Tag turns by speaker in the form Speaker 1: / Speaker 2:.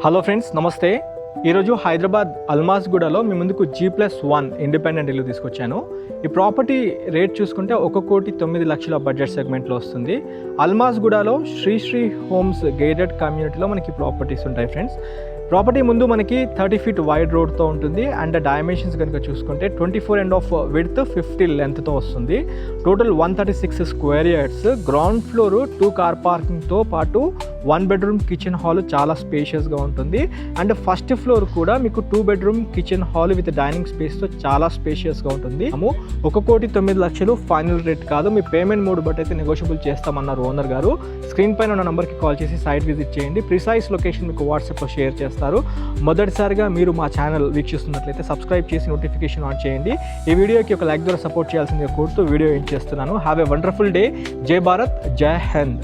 Speaker 1: Hello friends, నమస్తే. ఈరోజు హైదరాబాద్ అల్మాజ్గూడలో మీ ముందుకు G+1 ఇండిపెండెంట్ ఇల్లు తీసుకొచ్చాను. ఈ ప్రాపర్టీ రేట్ చూసుకుంటే 1,09,00,000 బడ్జెట్ సెగ్మెంట్లో వస్తుంది. అల్మాజ్గూడలో శ్రీ హోమ్స్ గేటెడ్ కమ్యూనిటీలో మనకి ప్రాపర్టీస్ ఉంటాయి ఫ్రెండ్స్. ప్రాపర్టీ ముందు మనకి 30 feet వైడ్ రోడ్తో ఉంటుంది అండ్ డైమెన్షన్స్ కనుక చూసుకుంటే 24 and of విడ్త్ 50 లెంత్తో వస్తుంది. Total 136 square yards, ground floor 2 car పార్కింగ్తో పాటు 1 bedroom కిచెన్ హాల్ చాలా స్పేషియస్గా ఉంటుంది. అండ్ ఫస్ట్ ఫ్లోర్ కూడా మీకు 2 bedroom kitchen hall with dining స్పేస్తో చాలా స్పేషియస్గా ఉంటుంది. 1,09,00,000 ఫైనల్ రేట్ కాదు, మీ పేమెంట్ మోడ్ బట్టి అయితే నెగోషియబుల్ చేస్తామన్నారు ఓనర్ గారు. స్క్రీన్ పైన ఉన్న నెంబర్కి కాల్ చేసి సైట్ విజిట్ చేయండి. ప్రిసైజ్ లొకేషన్ మీకు వాట్సాప్లో షేర్ చేస్తారు. మొదటిసారిగా మీరు మా ఛానల్ వీక్షిస్తున్నట్లయితే సబ్స్క్రైబ్ చేసి నోటిఫికేషన్ ఆన్ చేయండి. ఈ వీడియోకి ఒక లైక్ ద్వారా సపోర్ట్ చేయాల్సిందిగా కోరుతూ వీడియో ఎండ్ చేస్తున్నాను. Have a wonderful day. జై భారత్, జై హింద్.